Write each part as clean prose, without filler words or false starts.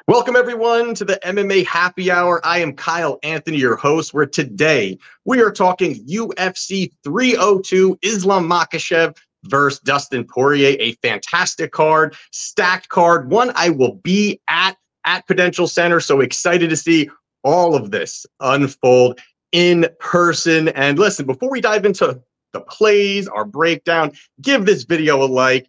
Welcome, everyone, to the MMA Happy Hour. I am Kyle Anthony, your host, where today we are talking UFC 302, Islam Makhachev versus Dustin Poirier, a fantastic card, stacked card, one I will be at Prudential Center. So excited to see all of this unfold in person. And listen, before we dive into the plays, our breakdown, give this video a like,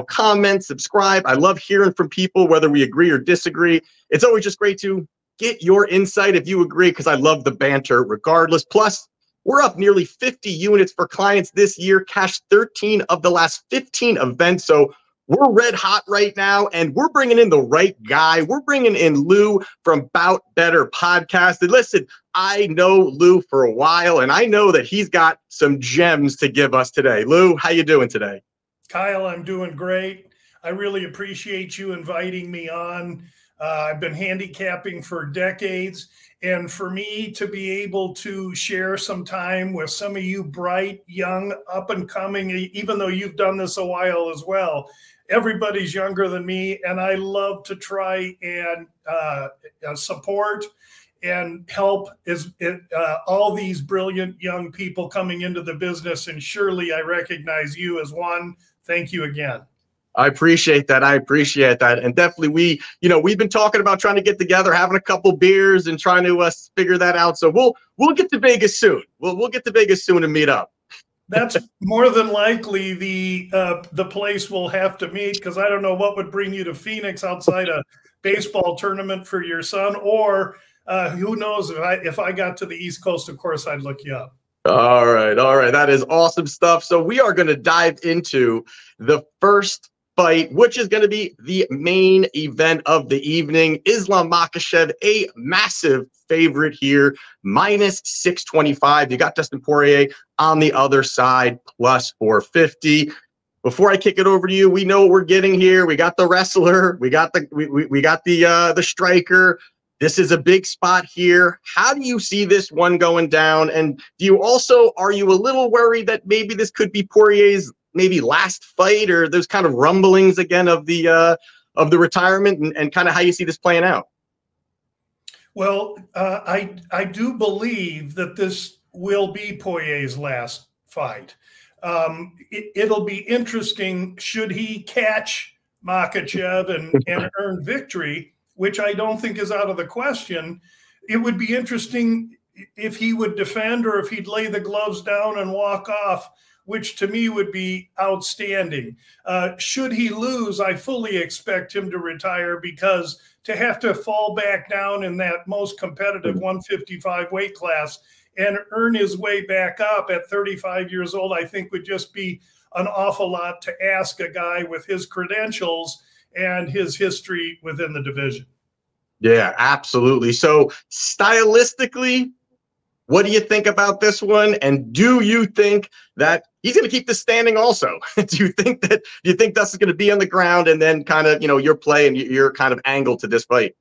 comment, subscribe. I love hearing from people, whether we agree or disagree. It's always just great to get your insight if you agree, because I love the banter regardless. Plus, we're up nearly 50 units for clients this year, cashed 13 of the last 15 events. So we're red hot right now, and we're bringing in the right guy. We're bringing in Lou from Bout Better Podcast. And listen, I know Lou for a while, and I know that he's got some gems to give us today. Lou, how you doing today? Kyle, I'm doing great. I really appreciate you inviting me on. I've been handicapping for decades, and for me to be able to share some time with some of you bright, young, up-and-coming, even though you've done this a while as well, everybody's younger than me, and I love to try and support and help all these brilliant young people coming into the business. And surely I recognize you as one. Thank you again. I appreciate that. And definitely we've been talking about trying to get together, having a couple beers and trying to figure that out. So we'll get to Vegas soon. We'll get to Vegas soon and meet up. That's more than likely the place we'll have to meet, because I don't know what would bring you to Phoenix outside a baseball tournament for your son, or who knows, if I got to the East Coast, of course, I'd look you up. All right. That is awesome stuff. So we are going to dive into the first fight, which is going to be the main event of the evening. Islam Makhachev, a massive favorite here, minus 625. You got Dustin Poirier on the other side, plus 450. Before I kick it over to you, we know what we're getting here. We got the wrestler, we got the striker. This is a big spot here. How do you see this one going down? And are you a little worried that maybe this could be Poirier's maybe last fight, or those kind of rumblings again of the retirement, and kind of how you see this playing out? Well, I do believe that this will be Poirier's last fight. It'll be interesting should he catch Makhachev and earn victory, which I don't think is out of the question. It would be interesting if he would defend, or if he'd lay the gloves down and walk off, which to me would be outstanding. Should he lose, I fully expect him to retire, because to have to fall back down in that most competitive 155 weight class and earn his way back up at 35 years old, I think would just be an awful lot to ask a guy with his credentials and his history within the division. Yeah, absolutely. So stylistically, what do you think about this one? And do you think that he's going to keep this standing also? Do you think Dustin's going to be on the ground, and then kind of, your play and your kind of angle to this fight?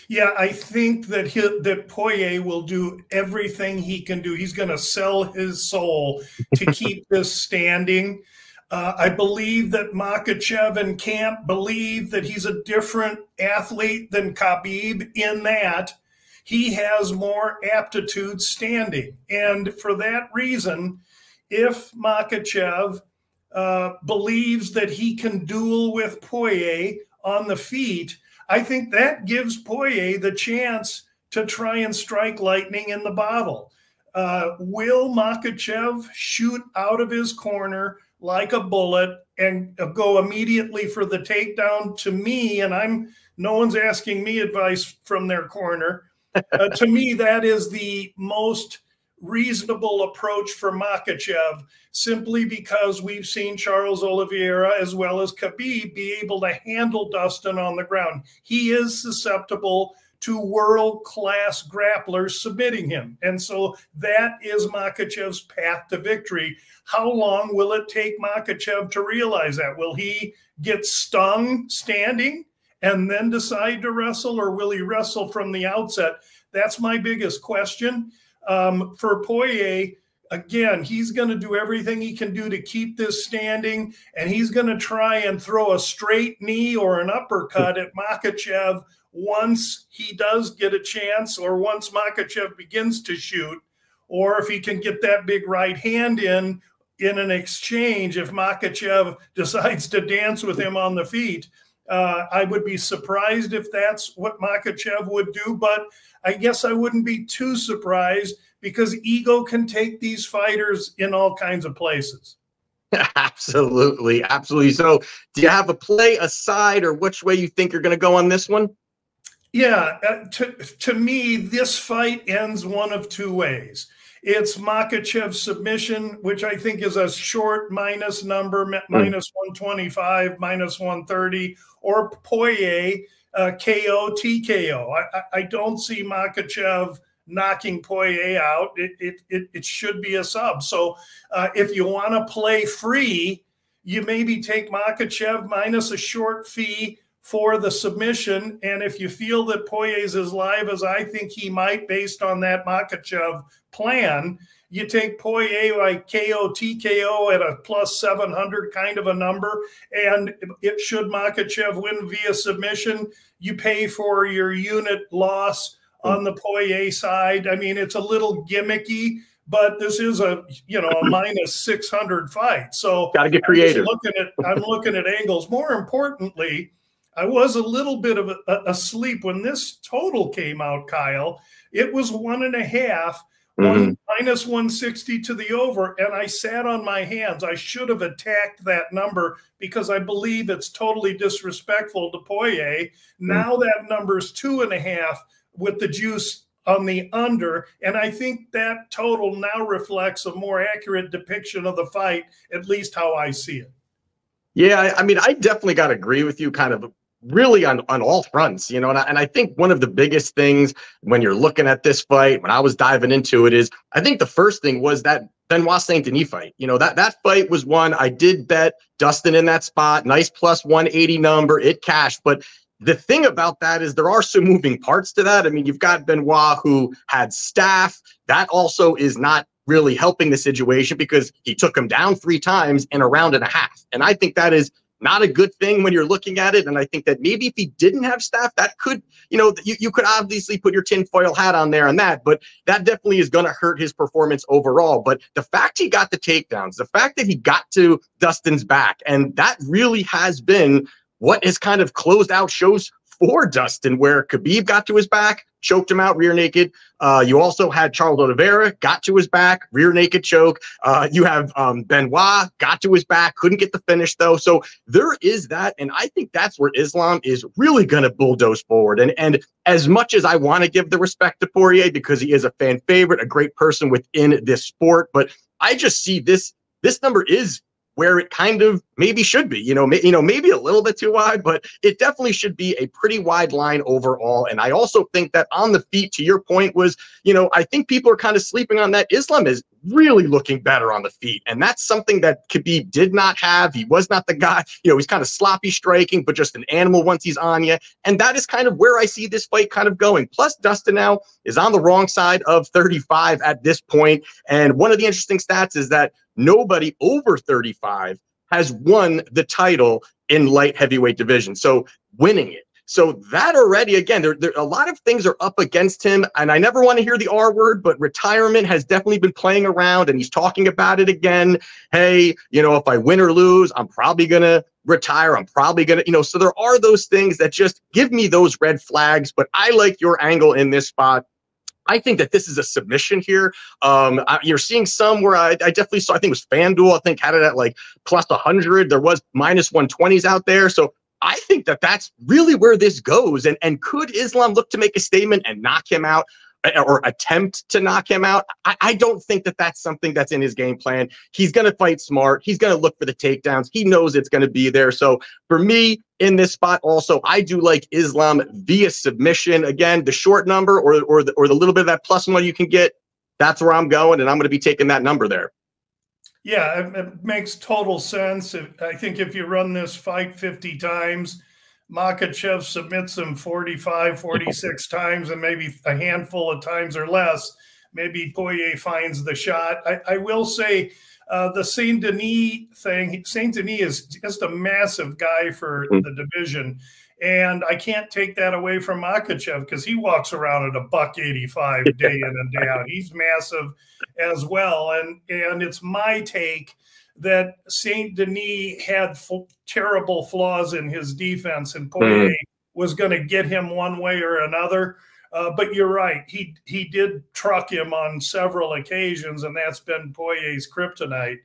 Yeah, I think that Poirier will do everything he can do. He's going to sell his soul to keep this standing. I believe that Makhachev and camp believe that he's a different athlete than Khabib, in that he has more aptitude standing. And for that reason, if Makhachev believes that he can duel with Poirier on the feet, I think that gives Poirier the chance to try and strike lightning in the bottle. Will Makhachev shoot out of his corner like a bullet and go immediately for the takedown? To me, and no one's asking me advice from their corner, to me, that is the most reasonable approach for Makhachev, simply because we've seen Charles Oliveira as well as Khabib be able to handle Dustin on the ground. He is susceptible to world-class grapplers submitting him. And so that is Makhachev's path to victory. How long will it take Makhachev to realize that? Will he get stung standing and then decide to wrestle, or will he wrestle from the outset? That's my biggest question. For Poirier, Again, he's going to do everything he can do to keep this standing, and he's going to try and throw a straight knee or an uppercut at Makhachev once he does get a chance, or once Makhachev begins to shoot, or if he can get that big right hand in an exchange, if Makhachev decides to dance with him on the feet. I would be surprised if that's what Makhachev would do, but I guess I wouldn't be too surprised, because ego can take these fighters in all kinds of places. Absolutely. Absolutely. So do you have a play aside, or which way you think you're going to go on this one? Yeah, to me, this fight ends one of two ways. It's Makhachev's submission, which I think is a short minus number, minus 125, minus 130, or Poirier KO, TKO. I don't see Makhachev knocking Poirier out. It should be a sub. So if you want to play free, you maybe take Makhachev minus a short fee for the submission. And if you feel that Poirier's as live as I think he might, based on that Makhachev plan, you take Poirier like KO, TKO at a plus 700 kind of a number. And it should Makhachev win via submission, you pay for your unit loss on the Poirier side. I mean, it's a little gimmicky, but this is a minus 600 fight. So got to get creative. I'm looking at angles. More importantly, I was a little bit of asleep when this total came out, Kyle. It was 1.5, minus 160 to the over, and I sat on my hands. I should have attacked that number, because I believe it's totally disrespectful to Poirier. Now that number's 2.5 with the juice on the under, and I think that total now reflects a more accurate depiction of the fight, at least how I see it. Yeah, I mean, I definitely got to agree with you kind of really on all fronts, and I think one of the biggest things when you're looking at this fight, when I was diving into it, is I think the first thing was that Benoit Saint Denis fight. That fight was one I did bet Dustin in that spot, nice plus 180 number, it cashed. But the thing about that is there are some moving parts to that. I mean, you've got Benoit, who had staff. That also is not really helping the situation, because he took him down 3 times in a round and a half. And I think that is not a good thing when you're looking at it. And I think that maybe if he didn't have staff, that could, you could obviously put your tinfoil hat on there on that, but that definitely is going to hurt his performance overall. But the fact he got the takedowns, the fact that he got to Dustin's back, and that really has been what has kind of closed out shows for Dustin, where Khabib got to his back, choked him out rear naked. You also had Charles Oliveira, got to his back, rear naked choke. You have Benoit, got to his back, couldn't get the finish though. So there is that. And I think that's where Islam is really going to bulldoze forward. And as much as I want to give the respect to Poirier, because he is a fan favorite, a great person within this sport, but I just see this number is where it kind of maybe should be, maybe a little bit too wide, but it definitely should be a pretty wide line overall. And I also think that on the feet, to your point, was, I think people are kind of sleeping on that. Islam is really looking better on the feet. And that's something that Khabib did not have. He was not the guy, he's kind of sloppy striking, but just an animal once he's on you. And that is kind of where I see this fight kind of going. Plus, Dustin now is on the wrong side of 35 at this point. And one of the interesting stats is that nobody over 35 has won the title in light heavyweight division. So winning it. So that already, again, there a lot of things are up against him. And I never want to hear the R word, but retirement has definitely been playing around, and he's talking about it again. Hey, if I win or lose, I'm probably going to retire. I'm probably going to, so there are those things that just give me those red flags. But I like your angle in this spot. I think that this is a submission here. You're seeing some where I definitely saw, I think it was FanDuel, I think had it at like plus 100. There was minus 120s out there. So I think that that's really where this goes. And could Islam look to make a statement and knock him out, or attempt to knock him out? I don't think that that's something that's in his game plan. He's going to fight smart. He's going to look for the takedowns. He knows it's going to be there. So for me in this spot also, I do like Islam via submission. Again, the short number or the little bit of that plus one you can get, that's where I'm going, and I'm going to be taking that number there. Yeah, it makes total sense. I think if you run this fight 50 times, Makhachev submits him 45, 46 times, and maybe a handful of times or less. maybe Poirier finds the shot. I will say the Saint Denis thing. Saint Denis is just a massive guy for the division. And I can't take that away from Makhachev because he walks around at a $185 day in and day out. He's massive as well. And it's my take that Saint Denis had terrible flaws in his defense, and Poirier was going to get him one way or another. But you're right. He did truck him on several occasions, and that's been Poirier's kryptonite.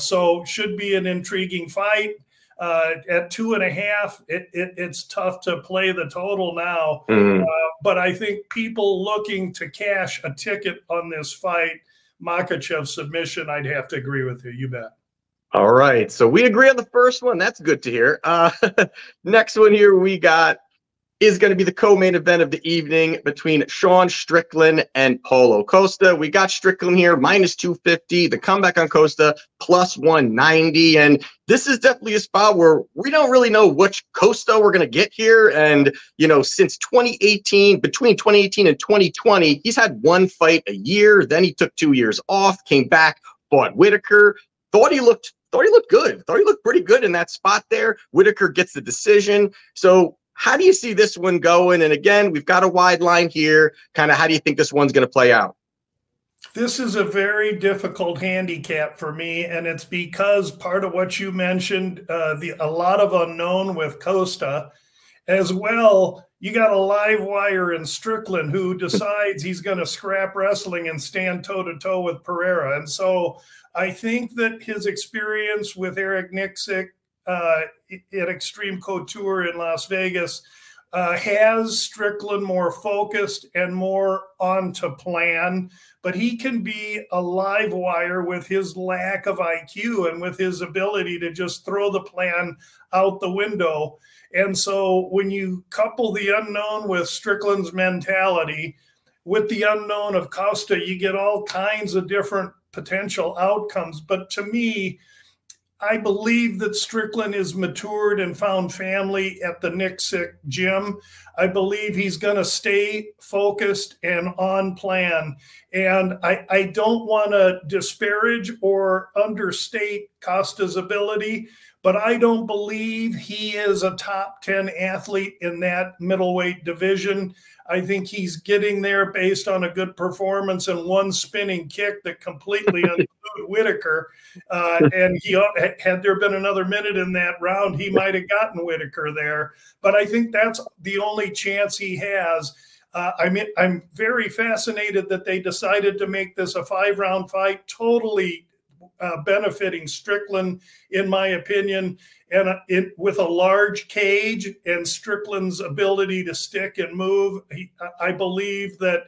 So should be an intriguing fight. At 2.5, it's tough to play the total now. But I think people looking to cash a ticket on this fight, Makhachev submission, I'd have to agree with you. You bet. All right. So we agree on the first one. That's good to hear. Next one here we got is going to be the co-main event of the evening between Sean Strickland and Paulo Costa. We got Strickland here, -250. The comeback on Costa, +190. And this is definitely a spot where we don't really know which Costa we're going to get here. And, you know, since 2018, between 2018 and 2020, he's had one fight a year. Then he took 2 years off, came back, fought Whitaker. Thought he looked good. Thought he looked pretty good in that spot there. Whitaker gets the decision. So how do you see this one going? And again, we've got a wide line here. Kind of how do you think this one's going to play out? This is a very difficult handicap for me, and it's because part of what you mentioned, a lot of unknown with Costa. As well, you got a live wire in Strickland who decides he's going to scrap wrestling and stand toe-to-toe with Pereira. And so I think that his experience with Eric Nixick at Extreme Couture in Las Vegas has Strickland more focused and more on to plan, but he can be a live wire with his lack of IQ and with his ability to just throw the plan out the window. And so when you couple the unknown with Strickland's mentality, with the unknown of Costa, you get all kinds of different potential outcomes. But to me, I believe that Strickland is matured and found family at the Nixick gym. I believe he's going to stay focused and on plan. And I don't want to disparage or understate Costa's ability, but I don't believe he is a top 10 athlete in that middleweight division. I think he's getting there based on a good performance and one spinning kick that completely unglued Whitaker. And had there been another minute in that round, he might have gotten Whitaker there. But I think that's the only chance he has. I'm very fascinated that they decided to make this a 5-round fight, totally benefiting Strickland, in my opinion, and with a large cage and Strickland's ability to stick and move, I believe that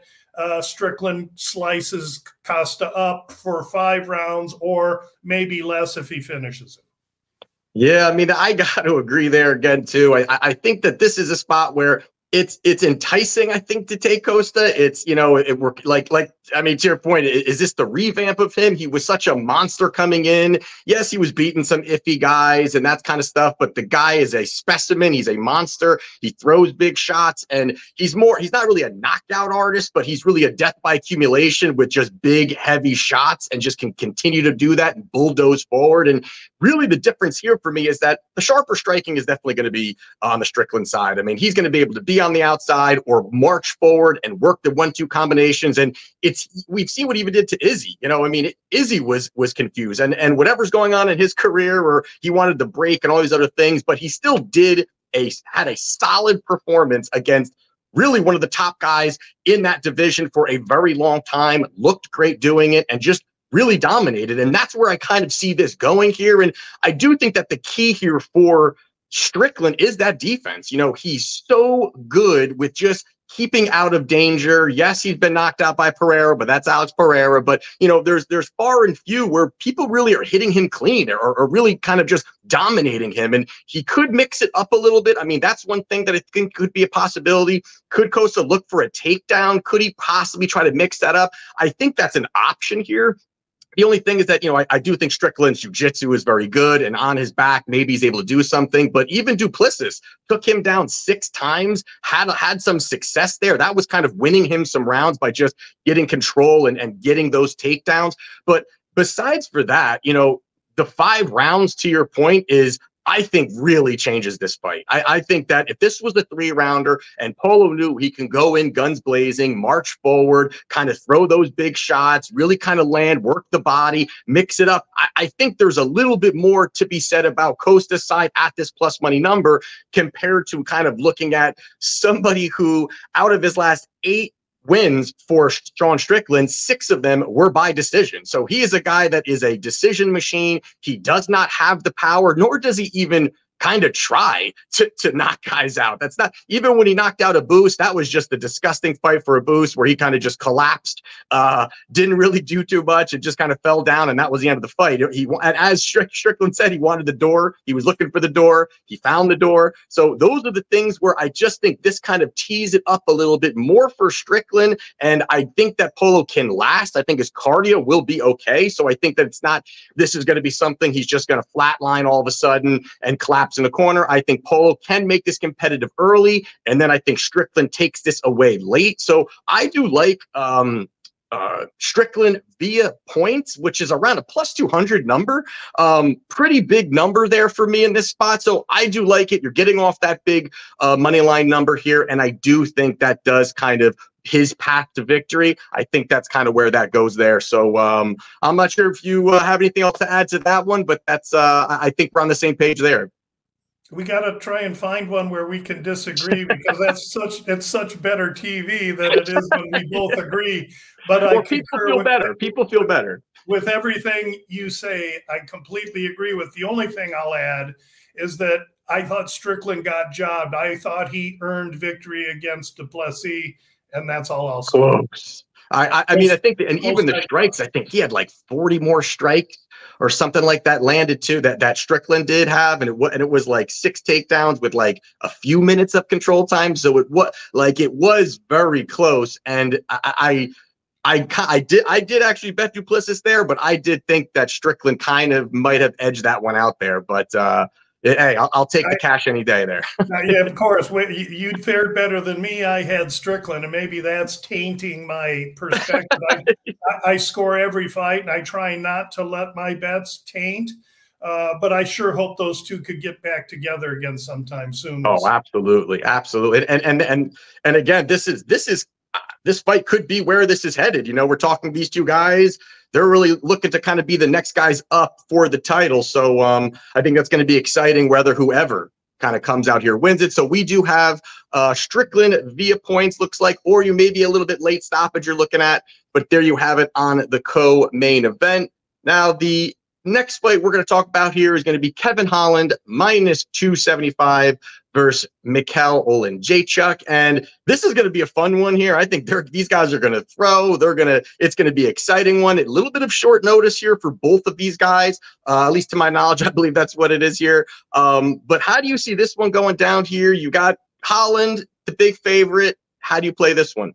Strickland slices Costa up for 5 rounds or maybe less if he finishes it. Yeah, I mean, I got to agree there again, too. I think that this is a spot where it's enticing, I think, to take Costa. It's, you know, it worked like I mean, to your point, is this the revamp of him? He was such a monster coming in. Yes, he was beating some iffy guys and that kind of stuff, but the guy is a specimen. He's a monster. He throws big shots, and he's not really a knockout artist, but he's really a death by accumulation with just big, heavy shots, and just can continue to do that and bulldoze forward. And really the difference here for me is that the sharper striking is definitely going to be on the Strickland side. I mean, he's going to be able to be on the outside or march forward and work the 1-2 combinations. And we've seen what he even did to Izzy. You know, I mean, Izzy was confused and whatever's going on in his career, or he wanted to break and all these other things, but he still had a solid performance against really one of the top guys in that division for a very long time, looked great doing it, and just really dominated. And that's where I kind of see this going here. And I do think that the key here for Strickland is that defense. You know, he's so good with just keeping out of danger. Yes, he's been knocked out by Pereira, but that's Alex Pereira. But, you know, there's far and few where people really are hitting him clean or really kind of just dominating him. And he could mix it up a little bit. I mean, that's one thing that I think could be a possibility. Could Costa look for a takedown? Could he possibly try to mix that up? I think that's an option here. The only thing is that, I do think Strickland's jiu-jitsu is very good, and on his back, maybe he's able to do something. But even Duplessis took him down 6 times, had some success there. That was kind of winning him some rounds by just getting control and getting those takedowns. But besides for that, the 5 rounds, to your point, is I think really changes this fight. I think that if this was a 3-rounder and Polo knew he can go in guns blazing, march forward, kind of throw those big shots, really kind of land, work the body, mix it up, I think there's a little bit more to be said about Costa's side at this plus money number compared to kind of looking at somebody who, out of his last 8 wins for Sean Strickland, 6 of them were by decision. So he is a guy that is a decision machine. He does not have the power, nor does he even kind of try to knock guys out. That's not, even when he knocked out a Boost, that was just a disgusting fight for a Boost where he kind of just collapsed, didn't really do too much, and just kind of fell down, and that was the end of the fight. And as Strickland said, he wanted the door. He was looking for the door. He found the door. So those are the things where I just think this kind of tees it up a little bit more for Strickland, and I think that Polo can last. I think his cardio will be okay. So I think that this is going to be something he's just going to flatline all of a sudden and collapse in the corner. I think Polo can make this competitive early, and then I think Strickland takes this away late. So I do like Strickland via points, which is around a plus 200 number. Pretty big number there for me in this spot. So I do like it. You're getting off that big money line number here, and I do think that does kind of his path to victory. I think that's kind of where that goes there. So I'm not sure if you have anything else to add to that one, but that's I think we're on the same page there. We got to try and find one where we can disagree, because it's such better TV than it is when we both agree. But well, people feel better. People feel better with everything you say. I completely agree with. The only thing I'll add is that I thought Strickland got jobbed. I thought he earned victory against Duplessis, and that's all I'll say. Close. I mean, I think that, and even the strikes, I think he had like 40 more strikes or something like that landed too, that Strickland did have, and it was like 6 takedowns with like a few minutes of control time. So it was very close, and I did actually bet Duplessis there, but I did think that Strickland kind of might have edged that one out there. But hey, I'll take the cash any day there. Yeah, of course. You fared better than me. I had Strickland, and maybe that's tainting my perspective. I score every fight, and I try not to let my bets taint. But I sure hope those two could get back together again sometime soon. Oh, absolutely, absolutely. And again, this fight could be where this is headed. We're talking these two guys. They're really looking to kind of be the next guys up for the title. So I think that's going to be exciting, whether whoever kind of comes out here wins it. So we do have Strickland via points, looks like, or you may be a little bit late stoppage you're looking at, but there you have it on the co-main event. Now, the next fight we're going to talk about here is going to be Kevin Holland minus 275 versus Mikhail Olenjachuk. And this is going to be a fun one here. I think these guys are going to throw. It's going to be an exciting one. A little bit of short notice here for both of these guys. At least to my knowledge, I believe that's what it is here. But how do you see this one going down here? You got Holland, the big favorite. How do you play this one?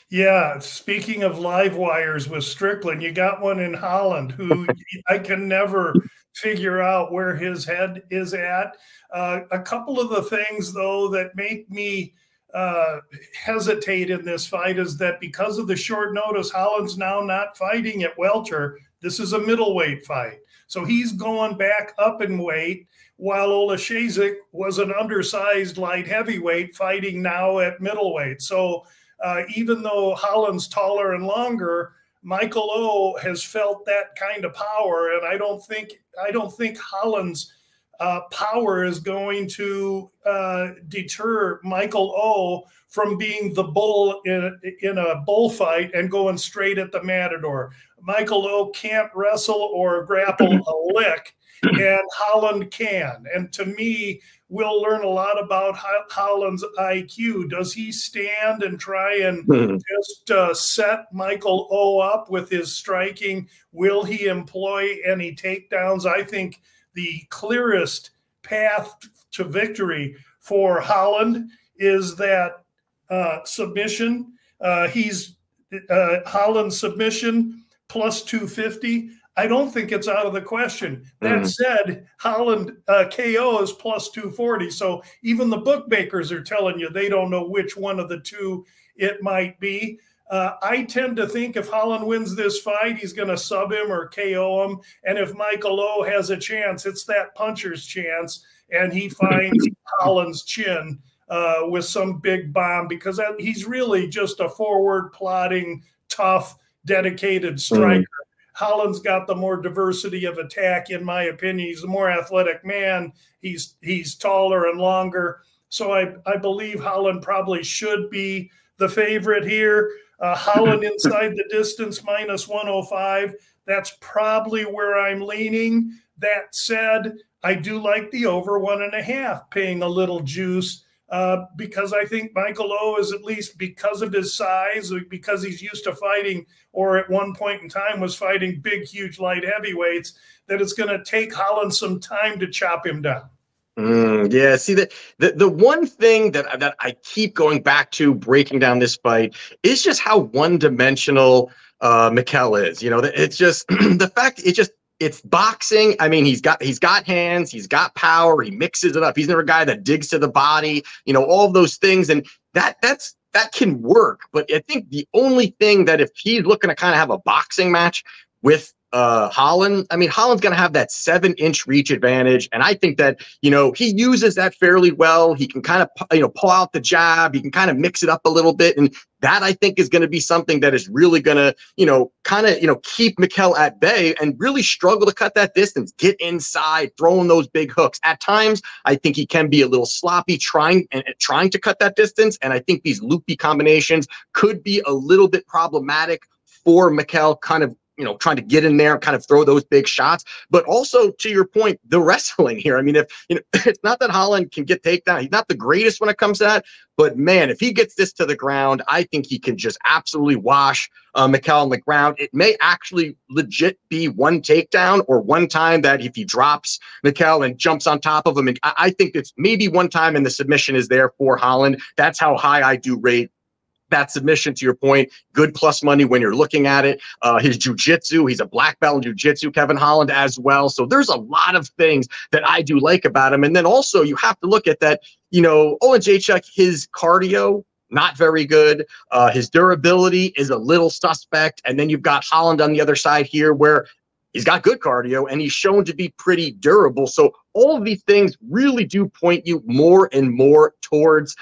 Yeah, speaking of live wires with Strickland, you got one in Holland who I can never figure out where his head is at. A couple of the things, though, that make me hesitate in this fight is that because of the short notice, Holland's now not fighting at welter. This is a middleweight fight. So he's going back up in weight, while Olenjachuk was an undersized light heavyweight fighting now at middleweight. So even though Holland's taller and longer, Michael O has felt that kind of power, and I don't think Holland's power is going to deter Michael O from being the bull in a bullfight and going straight at the matador. Michael O can't wrestle or grapple a lick, and Holland can. And to me, we'll learn a lot about Holland's IQ. Does he stand and try and just set Michael O up with his striking? Will he employ any takedowns? I think the clearest path to victory for Holland is that submission. Holland's submission plus 250. I don't think it's out of the question. That said, Holland KO is plus 240. So even the bookmakers are telling you they don't know which one of the two it might be. I tend to think if Holland wins this fight, he's going to sub him or KO him. And if Michael O has a chance, it's that puncher's chance. And he finds Holland's chin with some big bomb, because he's really just a forward plodding, tough, dedicated striker. Holland's got the more diversity of attack, in my opinion. He's a more athletic man. He's taller and longer. So I believe Holland probably should be the favorite here. Holland inside the distance, minus 105. That's probably where I'm leaning. That said, I do like the over 1.5, paying a little juice. Because I think Michael O is, at least because of his size, because he's used to fighting, or at one point in time was fighting big, huge light heavyweights, that it's going to take Holland some time to chop him down. Yeah, see, the one thing that I keep going back to breaking down this fight is just how one-dimensional Mikel is. You know, it's just the fact it's boxing. I mean, he's got hands, he's got power, he mixes it up. He's never a guy that digs to the body, you know, all of those things. And that can work. But I think the only thing that if he's looking to kind of have a boxing match with Holland, I mean, Holland's going to have that 7-inch reach advantage. And I think that, you know, he uses that fairly well. He can kind of, you know, pull out the jab. He can kind of mix it up a little bit. And that, I think, is going to be something that is really going to, you know, kind of, you know, keep Mikel at bay and really struggle to cut that distance, get inside, throwing those big hooks. At times, I think he can be a little sloppy trying to cut that distance. And I think these loopy combinations could be a little bit problematic for Mikel, kind of, you know, trying to get in there and kind of throw those big shots. But also, to your point, the wrestling here. I mean, if, you know, it's not that Holland can get takedown. He's not the greatest when it comes to that. But man, if he gets this to the ground, I think he can just absolutely wash Mikel on the ground. It may actually legit be one takedown, or one time that if he drops Mikel and jumps on top of him. And I think it's maybe one time and the submission is there for Holland. That's how high I do rate that submission. To your point, good plus money when you're looking at it. His jiu-jitsu, he's a black belt in jiu-jitsu, Kevin Holland, as well. So there's a lot of things that I do like about him. And then also you have to look at that, you know, Jacek, his cardio, not very good. His durability is a little suspect. And then you've got Holland on the other side here, where he's got good cardio and he's shown to be pretty durable. So all of these things really do point you more and more towards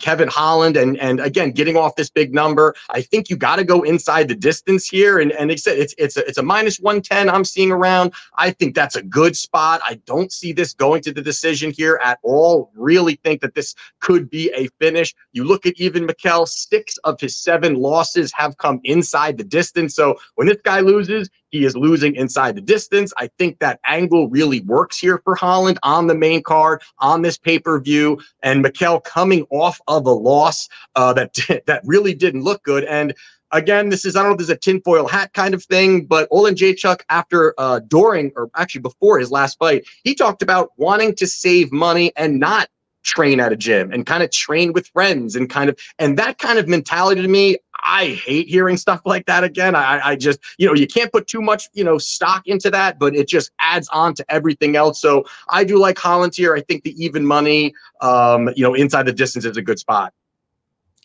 Kevin Holland. And again, getting off this big number, I think you got to go inside the distance here. And they said it's a minus 110 I'm seeing around. I think that's a good spot. I don't see this going to the decision here at all. Really think that this could be a finish. You look at even Mikel, 6 of his 7 losses have come inside the distance. So when this guy loses, he is losing inside the distance. I think that angle really works here for Holland on the main card, on this pay-per-view, and Mikel coming off of a loss that really didn't look good. And again, this is, I don't know if this is a tinfoil hat kind of thing, but Jacek, after, during, or actually before his last fight, he talked about wanting to save money and not train at a gym and kind of train with friends and that kind of mentality. To me, I hate hearing stuff like that again. I just, you know, you can't put too much, you know, stock into that, but it just adds on to everything else. So I do like Holland here. I think the even money, you know, inside the distance is a good spot.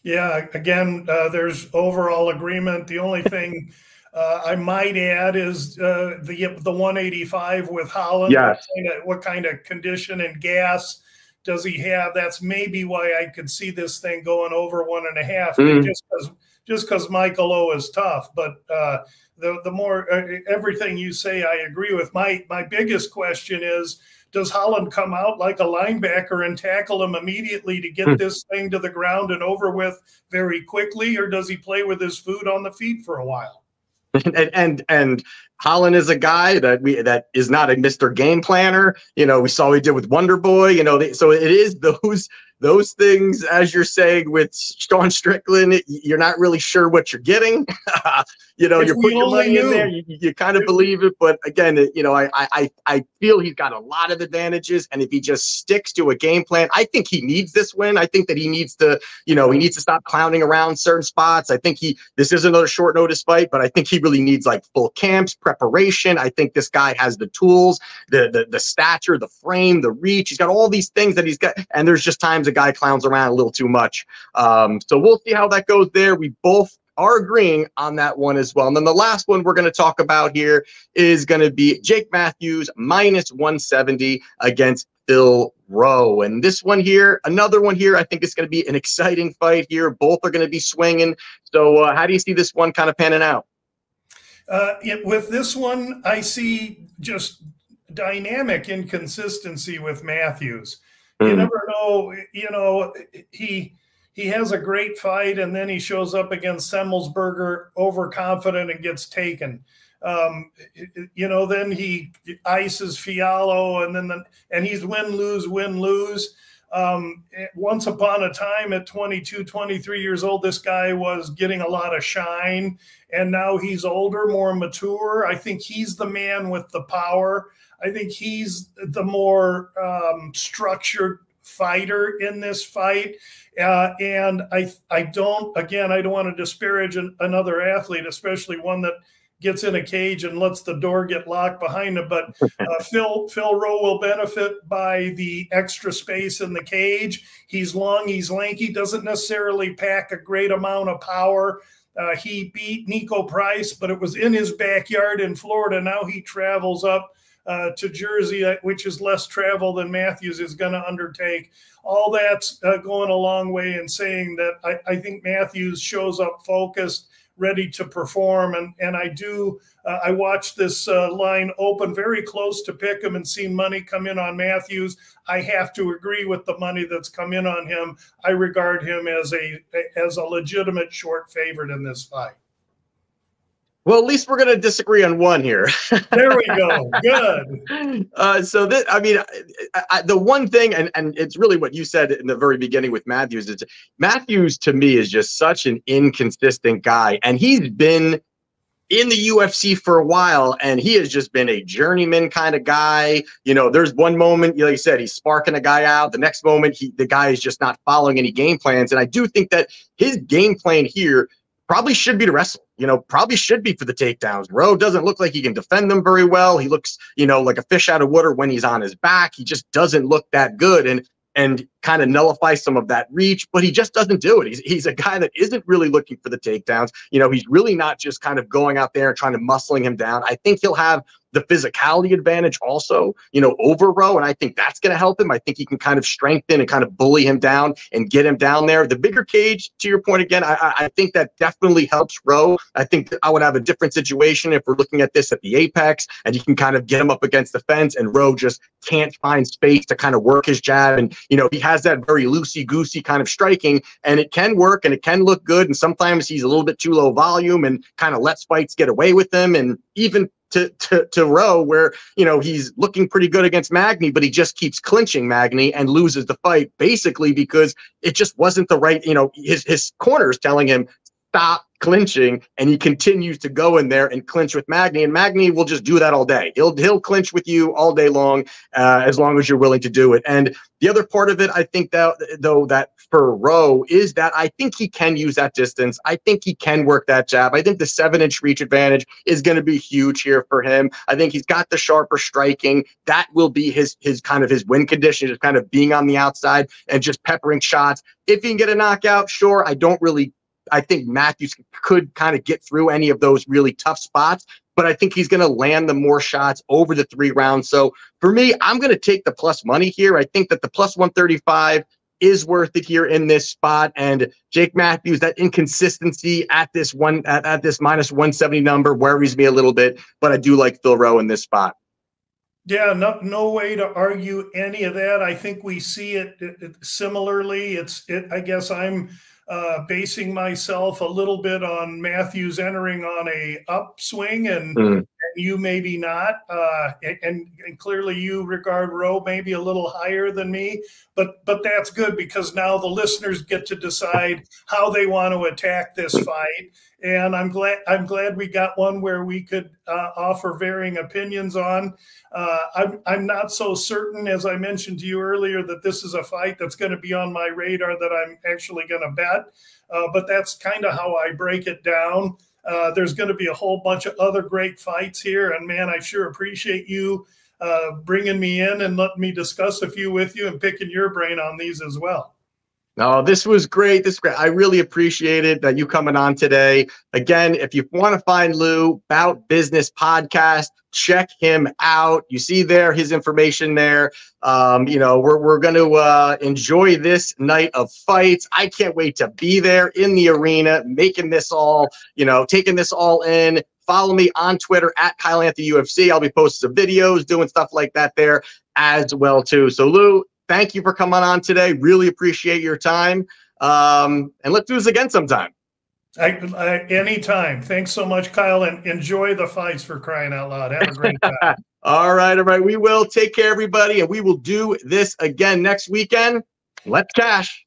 Yeah, again, there's overall agreement. The only thing I might add is the 185 with Holland. Yes. What kind of condition and gas does he have? That's maybe why I could see this thing going over 1.5, just because Michael O is tough. But the more everything you say, I agree with. My biggest question is, does Holland come out like a linebacker and tackle him immediately to get this thing to the ground and over with very quickly, or does he play with his food on the feet for a while? And Holland is a guy that is not a Mr. Game Planner. You know, we saw what he did with Wonder Boy. You know, so it is those things, as you're saying with Sean Strickland, you're not really sure what you're getting. You know, you put your money in there, you kind of believe it. But again, you know, I feel he's got a lot of advantages. And if he just sticks to a game plan, I think he needs this win. I think that he needs to, you know, he needs to stop clowning around certain spots. I think this is another short notice fight, but I think he really needs like full camps, preparation. I think this guy has the tools, the stature, the frame, the reach. He's got all these things that he's got. And there's just times a guy clowns around a little too much. So we'll see how that goes there. We both are agreeing on that one as well. And then the last one we're going to talk about here is going to be Jake Matthews -170 against Phil Rowe. And this one here, another one here, I think it's going to be an exciting fight here. Both are going to be swinging. So how do you see this one kind of panning out? With this one, I see just dynamic inconsistency with Matthews. You never know, you know, he has a great fight and then he shows up against Semmelsberger overconfident and gets taken. You know, then he ices Fiallo and he's win, lose. Once upon a time at 22, 23 years old, this guy was getting a lot of shine, and now he's older, more mature. I think he's the man with the power. I think he's the more structured fighter in this fight. And I don't want to disparage another athlete, especially one that gets in a cage and lets the door get locked behind him. But Phil Rowe will benefit by the extra space in the cage. He's long, he's lanky, doesn't necessarily pack a great amount of power. He beat Nico Price, but it was in his backyard in Florida. Now he travels up to Jersey, which is less travel than Matthews is going to undertake. All that's going a long way in saying that I think Matthews shows up focused, ready to perform. And I watched this line open very close to pick him and seen money come in on Matthews. I have to agree with the money that's come in on him. I regard him as a legitimate short favorite in this fight. Well, at least we're going to disagree on one here. There we go. Good. So this, I mean, the one thing, and it's really what you said in the very beginning with Matthews, is Matthews to me is just such an inconsistent guy. And he's been in the UFC for a while, and he has just been a journeyman kind of guy. You know, there's one moment, like you said, he's sparking a guy out. The next moment, the guy is just not following any game plans. And I do think that his game plan here probably should be to wrestle, you know, probably should be for the takedowns. Rowe doesn't look like he can defend them very well. He looks, you know, like a fish out of water when he's on his back. He just doesn't look that good and kind of nullifies some of that reach, but he just doesn't do it. He's a guy that isn't really looking for the takedowns. You know, he's really not just kind of going out there and trying to muscling him down. I think he'll have the physicality advantage also, you know, over Rowe, and I think that's going to help him. I think he can kind of strengthen and kind of bully him down and get him down there. The bigger cage, to your point again, I think that definitely helps Rowe. I think I would have a different situation if we're looking at this at the apex, and you can kind of get him up against the fence, and Rowe just can't find space to kind of work his jab. And, you know, he has that very loosey-goosey kind of striking, and it can work and it can look good. And sometimes he's a little bit too low volume and kind of lets fights get away with him. And even to Rowe, where, you know, he's looking pretty good against Magny, but he just keeps clinching Magny and loses the fight basically because it just wasn't the right, you know, his corner's telling him stop clinching, and he continues to go in there and clinch with Magny, and Magny will just do that all day. He'll clinch with you all day long, as long as you're willing to do it. And the other part of it, I think that for Rowe is that I think he can use that distance. I think he can work that jab. I think the 7-inch reach advantage is going to be huge here for him. I think he's got the sharper striking. That will be his kind of his win condition, just kind of being on the outside and just peppering shots. If he can get a knockout, sure. I think Matthews could kind of get through any of those really tough spots, but I think he's going to land the more shots over the 3 rounds. So for me, I'm going to take the plus money here. I think that the plus 135 is worth it here in this spot. And Jake Matthews, that inconsistency at this minus 170 number worries me a little bit, but I do like Phil Rowe in this spot. Yeah, no way to argue any of that. I think we see it similarly. I guess I'm basing myself a little bit on Matthews entering on a upswing and you maybe not. And clearly you regard Roe maybe a little higher than me, but that's good because now the listeners get to decide how they want to attack this fight. And I'm glad we got one where we could offer varying opinions on. I'm not so certain, as I mentioned to you earlier, that this is a fight that's going to be on my radar that I'm actually going to bet. But that's kind of how I break it down. There's going to be a whole bunch of other great fights here. And man, I sure appreciate you bringing me in and letting me discuss a few with you and picking your brain on these as well. No, this was great. This is great. I really appreciate it that you coming on today. Again, if you want to find Lou, Bout Business Podcast, check him out. You see there his information there. We're going to enjoy this night of fights. I can't wait to be there in the arena, making this all, taking this all in. Follow me on Twitter at Kyle Anthony UFC. I'll be posting some videos, doing stuff like that there as well too. So Lou, thank you for coming on today. Really appreciate your time. And let's do this again sometime. Anytime. Thanks so much, Kyle, and enjoy the fights, for crying out loud. Have a great time. All right. We will. Take care, everybody, and we will do this again next weekend. Let's cash.